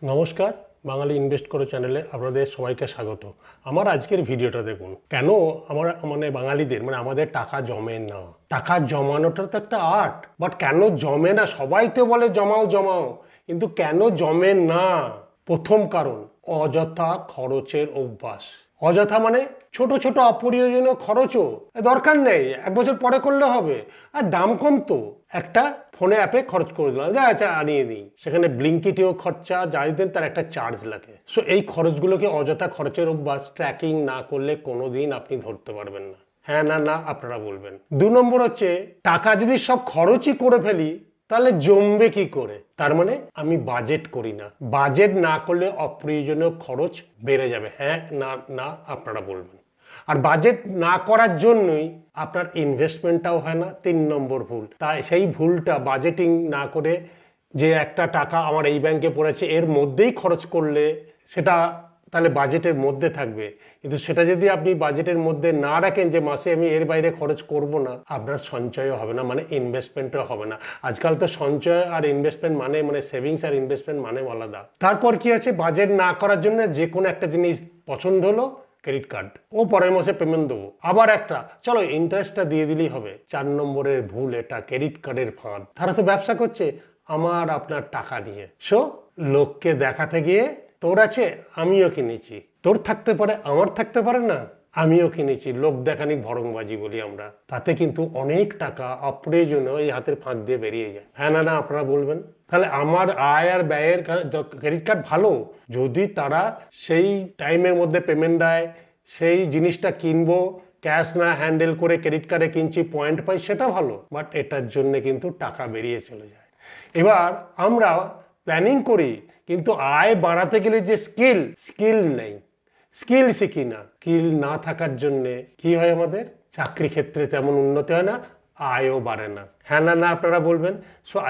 নমস্কার, বাঙালি ইনভেস্ট করো চ্যানেলে আপনাদের সবাইকে স্বাগত। আমার আজকের ভিডিওটা দেখুন। কেন আমরা বাঙালিদের আমাদের টাকা জমে না। টাকা জমানোটা তো একটা আর্ট, বাট কেন জমে না? সবাই তো বলে জমাও জমাও, কিন্তু কেন জমে না? প্রথম কারণ অযথা খরচের অভ্যাস। অযথা মানে ছোট ছোট অপ্রয়োজনীয় খরচও দরকার নেই, 1 বছর পরে করলে হবে। আর দাম কম তো, একটা ফোনে অ্যাপে খরচ করে দিলাম, যা আচ্ছা আনিয়ে দিই। সেখানে ব্লিঙ্কিটেও খরচা, যাই দেন তার একটা চার্জ লাগে। সো এই খরচগুলোকে অযথা খরচের অভ্যাস ট্র্যাকিং না করলে কোনোদিন আপনি ধরতে পারবেন না। হ্যাঁ না না আপনারা বলবেন। 2 নম্বর হচ্ছে, টাকা যদি সব খরচই করে ফেলি তাহলে জমবে কি করে? তার মানে আমি বাজেট করি না। বাজেট না করলে অপ্রয়োজনীয় খরচ বেড়ে যাবে। হ্যাঁ না না আপনারা বলবেন। আর বাজেট না করার জন্যই আপনার ইনভেস্টমেন্টটাও হয় না। 3 নম্বর ভুল। তাই সেই ভুলটা, বাজেটিং না করে যে একটা টাকা আমার এই ব্যাংকে পড়েছে এর মধ্যেই খরচ করলে সেটা তাহলে বাজেটের মধ্যে থাকবে। কিন্তু সেটা যদি আপনি বাজেটের মধ্যে না রাখেন যে মাসে আমি এর বাইরে খরচ করব না, আপনার সঞ্চয়ও হবে না, ইনভেস্টমেন্টও হবে না। আজকাল তো সঞ্চয় আর ইনভেস্টমেন্ট সেভিংস আর ইনভেস্টমেন্ট আলাদা। তারপর কি আছে, বাজেট না করার জন্য যে কোনো একটা জিনিস পছন্দ হলো, ক্রেডিট কার্ড, ও পরের মাসে পেমেন্ট দেবো, আবার একটা চলো ইন্টারেস্টটা দিয়ে দিলেই হবে। 4 নম্বরের ভুল এটা, ক্রেডিট কার্ডের ফাঁদ। তারা তো ব্যবসা করছে আমার আপনার টাকা নিয়ে। লোককে দেখাতে গিয়ে তোর আছে আমিও কিনেছি, তোর থাকতে পারে আমার থাকতে পারে না, আমিও কিনেছি, লোক দেখানি ভড়ংবাজি বলি আমরা। তাতে কিন্তু অনেক টাকা অপ্রয়োজনীয় এই হাতের ফাঁক দিয়ে বেরিয়ে যায়। হ্যাঁ না না আপনারা বলবেন। তাহলে আমার আয় আর ব্যয়ের ক্রেডিট কার্ড ভালো যদি তারা সেই টাইমের মধ্যে পেমেন্ট দেয়, সেই জিনিসটা কিনবো ক্যাশ না হ্যান্ডেল করে ক্রেডিট কার্ডে কিনছি, পয়েন্ট পাই, সেটা ভালো। বাট এটার জন্য কিন্তু টাকা বেরিয়ে চলে যায়। এবার আমরা প্ল্যানিং করি, কিন্তু আয় বাড়াতে গেলে যে স্কিল নেই, স্কিল শিখি না। স্কিল না থাকার জন্যে কি হয়, আমাদের চাকরি ক্ষেত্রে তেমন উন্নতি হয় না, আয়ও বাড়ে না। হ্যাঁ না না আপনারা বলবেন।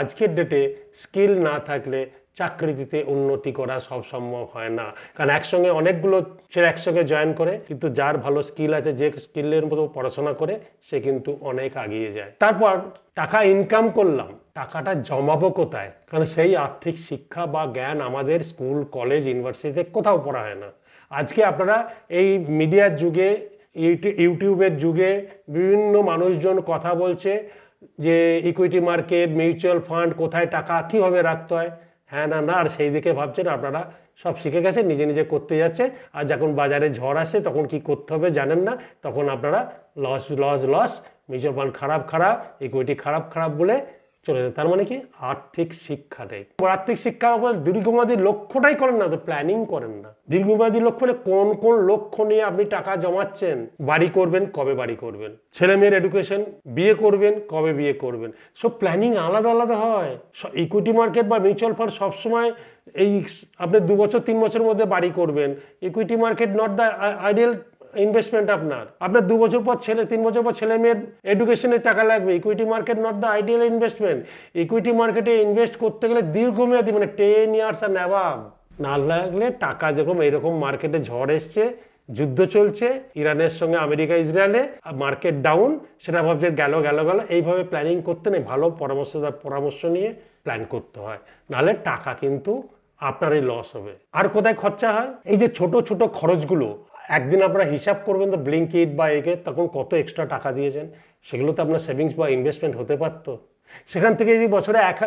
আজকের ডেটে স্কিল না থাকলে চাকরিতে উন্নতি করা সব সম্ভব হয় না। কারণ একসঙ্গে অনেকগুলো ছেলে একসঙ্গে জয়েন করে, কিন্তু যার ভালো স্কিল আছে, যে স্কিলের মতো পড়াশোনা করে, সে কিন্তু অনেক এগিয়ে যায়। তারপর টাকা ইনকাম করলাম, টাকাটা জমাবো কোথায়? কারণ সেই আর্থিক শিক্ষা বা জ্ঞান আমাদের স্কুল কলেজ ইউনিভার্সিটিতে কোথাও পড়া হয় না। আজকে আপনারা এই মিডিয়ার যুগে, ইউটিউবের যুগে বিভিন্ন মানুষজন কথা বলছে যে ইকুইটি মার্কেট, মিউচুয়াল ফান্ড, কোথায় টাকা কীভাবে রাখতে হয়। হ্যাঁ না না, আর সেই দিকে ভাবছেন আপনারা সব শিখে গেছেন, নিজে নিজে করতে যাচ্ছে। আর যখন বাজারে ঝড় আসে তখন কি করতে হবে জানেন না, তখন আপনারা loss loss loss, mutual fund খারাপ খারাপ, ইকুইটি খারাপ খারাপ বলে চলে যায়। তার মানে কি, আর্থিক শিক্ষা নেই। আর্থিক শিক্ষার উপর দীর্ঘমেয়াদী লক্ষ্যটাই করেন না, তো প্ল্যানিং করেন না। দীর্ঘমেয়াদী লক্ষ্য মানে কোন কোন লক্ষ্য নিয়ে আপনি টাকা জমাচ্ছেন? বাড়ি করবেন, কবে বাড়ি করবেন? ছেলে মেয়ের এডুকেশন, বিয়ে করবেন, কবে বিয়ে করবেন? সব প্ল্যানিং আলাদা আলাদা হয়। ইকুইটি মার্কেট বা মিউচুয়াল ফান্ড সবসময় এই আপনি 2 বছর 3 বছরের মধ্যে বাড়ি করবেন। Equity market not the ideal investment. আপনার 2 বছর পর 3 বছর পর ছেলে মেয়ের এডুকেশনের টাকা লাগবে। Equity market not the ideal investment. Equity মার্কেটে ইনভেস্ট করতে গেলে দীর্ঘমেয়াদী 10 ইয়ার্স আর অ্যাবাভ না লাগলে টাকা, যেরকম এইরকম মার্কেটে ঝড় এসছে, যুদ্ধ চলছে ইরানের সঙ্গে আমেরিকা ইসরায়েলে, মার্কেট ডাউন, সেটা ভাবছে গেল গেল গেল, এইভাবে প্ল্যানিং করতে নেই। ভালো পরামর্শ নিয়ে প্ল্যান করতে হয়, নাহলে টাকা কিন্তু আপনারই লস হবে। আর কোথায় খরচা হয়? এই যে ছোট ছোট খরচগুলো, একদিন আপনারা হিসাব করবেন তো ব্লিঙ্কিট বা একে, তখন কত এক্সট্রা টাকা দিয়েছেন, সেগুলো তো আপনার সেভিংস বা ইনভেস্টমেন্ট হতে পারতো। সেখান থেকে যদি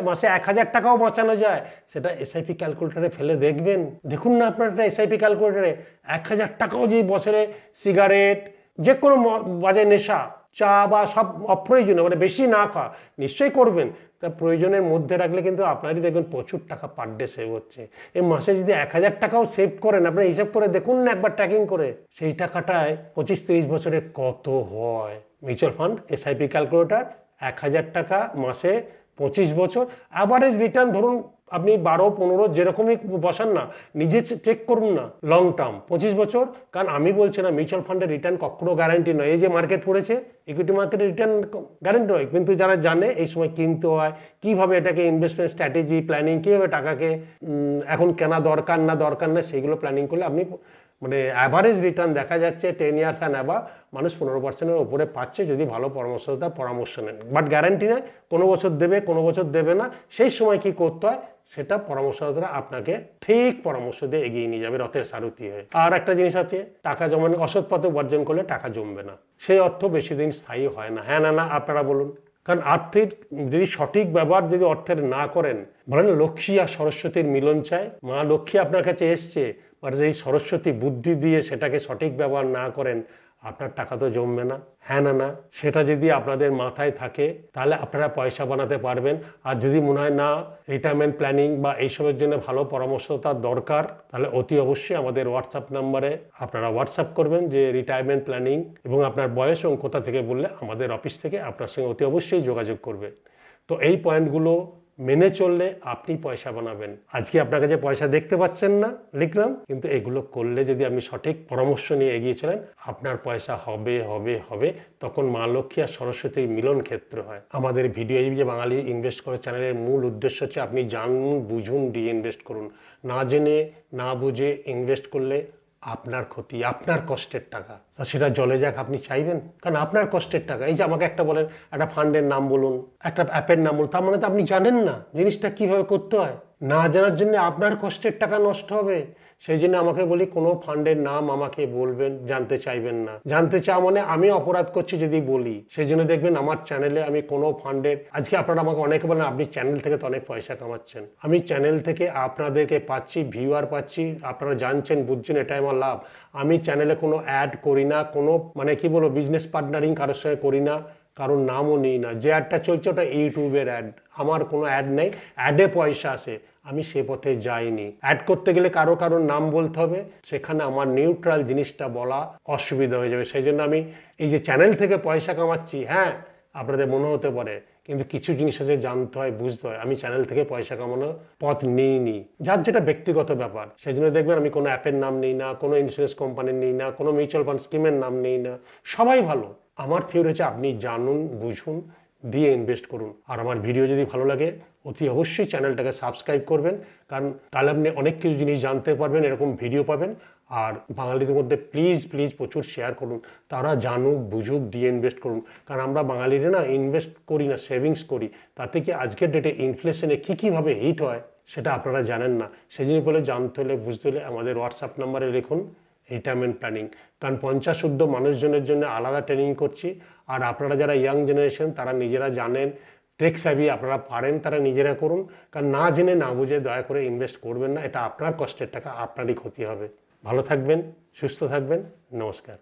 মাসে 1000 টাকাও বাঁচানো যায়, সেটা এসআইপি ক্যালকুলেটারে ফেলে দেখবেন। দেখুন না আপনার একটা এসআইপি ক্যালকুলেটারে 1000 টাকাও যদি বছরে সিগারেট, যে কোনো বাজে নেশা, চা বা সব অপ্রয়োজনীয় বেশি না খাওয়া, নিশ্চয়ই করবেন, তা প্রয়োজনের মধ্যে রাখলে কিন্তু আপনারই দেখবেন প্রচুর টাকা পার ডে সেভ হচ্ছে। এই মাসে যদি 1000 টাকাও সেভ করেন, আপনি হিসাব করে দেখুন না একবার, ট্র্যাকিং করে, সেই টাকাটায় 25-30 বছরে কত হয়। মিউচুয়াল ফান্ড এসআইপি ক্যালকুলেটার, 1000 টাকা মাসে 25 বছর, অ্যাভারেজ রিটার্ন ধরুন আপনি 12-15 যেরকমই বসান না, নিজে চেক করুন না লং টার্ম 25 বছর। কারণ আমি বলছি না মিউচুয়াল ফান্ডের রিটার্ন কখনো গ্যারান্টি নয়। এই যে মার্কেট পড়েছে, ইকুইটি মার্কেটের রিটার্ন গ্যারান্টি নয়, কিন্তু যারা জানে এই সময় কিনতে হয়, কিভাবে এটাকে ইনভেস্টমেন্ট স্ট্র্যাটেজি প্ল্যানিং, কীভাবে টাকাকে এখন কেনা দরকার না দরকার না, সেইগুলো প্ল্যানিং করলে আপনি মানে অ্যাভারেজ রিটার্ন দেখা যাচ্ছে 10 ইয়ার্স অ্যান্ড অ্যাবাভ মানুষ 15%-এর ওপরে পাচ্ছে যদি ভালো পরামর্শদাতার পরামর্শ নেন। বাট গ্যারান্টি নয়, কোনো বছর দেবে কোনো বছর দেবে না, সেই সময় কি করতে হয় সেটা পরামর্শদাতারা আপনাকে ঠিক পরামর্শ দিয়ে এগিয়ে নিয়ে যাবে রথের সারথি হয়ে। আর একটা জিনিস আছে, টাকা জমানো অসৎ পথে উপার্জন করলে টাকা জমবে না, সেই অর্থ বেশি দিন স্থায়ী হয় না। হ্যাঁ না না আপনারা বলুন। কারণ আর্থিক যদি সঠিক ব্যবহার যদি অর্থের না করেন, বলেন লক্ষ্মী আর সরস্বতীর মিলন চায়, মা লক্ষ্মী আপনার কাছে এসছে, আর এই সরস্বতী বুদ্ধি দিয়ে সেটাকে সঠিক ব্যবহার না করেন, আপনার টাকা তো জমবে না। হ্যাঁ না না, সেটা যদি আপনাদের মাথায় থাকে তাহলে আপনারা পয়সা বানাতে পারবেন। আর যদি মনে হয় না রিটায়ারমেন্ট প্ল্যানিং বা এইসবের জন্য ভালো পরামর্শতার দরকার, তাহলে অতি অবশ্যই আমাদের হোয়াটসঅ্যাপ নাম্বারে আপনারা হোয়াটসঅ্যাপ করবেন যে রিটায়ারমেন্ট প্ল্যানিং এবং আপনার বয়স এবং কোথা থেকে বললে আমাদের অফিস থেকে আপনার সঙ্গে অতি অবশ্যই যোগাযোগ করবে। তো এই পয়েন্টগুলো মেনে চললে আপনি পয়সা বানাবেন। আজকে আপনার কাছে পয়সা দেখতে পাচ্ছেন না লিখলাম, কিন্তু এগুলো করলে যদি আপনি সঠিক পরামর্শ নিয়ে এগিয়ে চলেন, আপনার পয়সা হবে হবে হবে। তখন মা লক্ষ্মী আর সরস্বতীর মিলন ক্ষেত্র হয়। আমাদের ভিডিও এই যে বাঙালি ইনভেস্ট করে চ্যানেলের মূল উদ্দেশ্য হচ্ছে আপনি জানুন বুঝুন দিয়ে ইনভেস্ট করুন। না জেনে না বুঝে ইনভেস্ট করলে আপনার ক্ষতি, আপনার কষ্টের টাকা, তা সেটা জলে যাক আপনি চাইবেন? কারণ আপনার কষ্টের টাকা। এই যে আমাকে একটা বলেন একটা ফান্ডের নাম বলুন, একটা অ্যাপের নাম বলুন, তার মানে তো আপনি জানেন না জিনিসটা কিভাবে করতে হয়। না জানার জন্য আপনার কষ্টের টাকা নষ্ট হবে। সেই জন্য আমাকে বলি কোনো ফান্ডের নাম আমাকে বলবেন, জানতে চাইবেন না। জানতে চাওয়া মানে আমি অপরাধ করছি যদি বলি। সেই জন্য দেখবেন আমার চ্যানেলে আমি কোনো ফান্ডের, আজকে আপনারা আমাকে অনেকে বলেন আপনি চ্যানেল থেকে তো অনেক পয়সা কামাচ্ছেন। আমি চ্যানেল থেকে আপনাদেরকে পাচ্ছি, ভিউয়ার পাচ্ছি, আপনারা জানছেন বুঝছেন, এটাই আমার লাভ। আমি চ্যানেলে কোনো অ্যাড করি না, কোনো মানে কি বলবো বিজনেস পার্টনারিং কারোর সঙ্গে করি না, কারোর নামও নিই না। যে অ্যাডটা চলছে ওটা ইউটিউবের অ্যাড, আমার কোনো অ্যাড নেই। অ্যাডে পয়সা আসে, আমি সে পথে যাইনি। অ্যাড করতে গেলে কারোর নাম বলতে হবে, সেখানে আমার নিউট্রাল জিনিসটা বলা অসুবিধা হয়ে যাবে। সেই জন্য আমি এই যে চ্যানেল থেকে পয়সা কামাচ্ছি, হ্যাঁ আপনাদের মনে হতে পারে, কিন্তু কিছু জিনিস আছে জানতে হয় বুঝতে হয়। আমি চ্যানেল থেকে পয়সা কামানোর পথ নিইনি, যার যেটা ব্যক্তিগত ব্যাপার। সেই জন্য দেখবেন আমি কোনো অ্যাপের নাম নিই না, কোনো ইন্স্যুরেন্স কোম্পানির নিই না, কোনো মিউচুয়াল ফান্ড স্কিমের নাম নিই না। সবাই ভালো, আমার থিওরি হচ্ছে আপনি জানুন বুঝুন দিয়ে ইনভেস্ট করুন। আর আমার ভিডিও যদি ভালো লাগে অতি অবশ্যই চ্যানেলটাকে সাবস্ক্রাইব করবেন, কারণ তাহলে আপনি অনেক কিছু জিনিস জানতে পারবেন, এরকম ভিডিও পাবেন। আর বাঙালিদের মধ্যে প্লিজ প্লিজ প্রচুর শেয়ার করুন, তারা জানুক বুঝুক দিয়ে ইনভেস্ট করুন। কারণ আমরা বাঙালিরা না ইনভেস্ট করি না, সেভিংস করি। তাতে কি আজকের ডেটে ইনফ্লেশনে কীভাবে হিট হয় সেটা আপনারা জানেন না। সেই জন্য বলে জানতে হলে বুঝতে হলে আমাদের হোয়াটসঅ্যাপ নাম্বারে লিখুন রিটায়ারমেন্ট প্ল্যানিং। কারণ 50-50 মানুষজনের জন্য আলাদা ট্রেনিং করছি। আর আপনারা যারা ইয়াং জেনারেশন তারা নিজেরা জানেন, টেক সেভি আপনারা পারেন, তারা নিজেরা করুন। কারণ না জেনে না বুঝে দয়া করে ইনভেস্ট করবেন না, এটা আপনার কষ্টের টাকা, আপনারই ক্ষতি হবে। ভালো থাকবেন, সুস্থ থাকবেন, নমস্কার।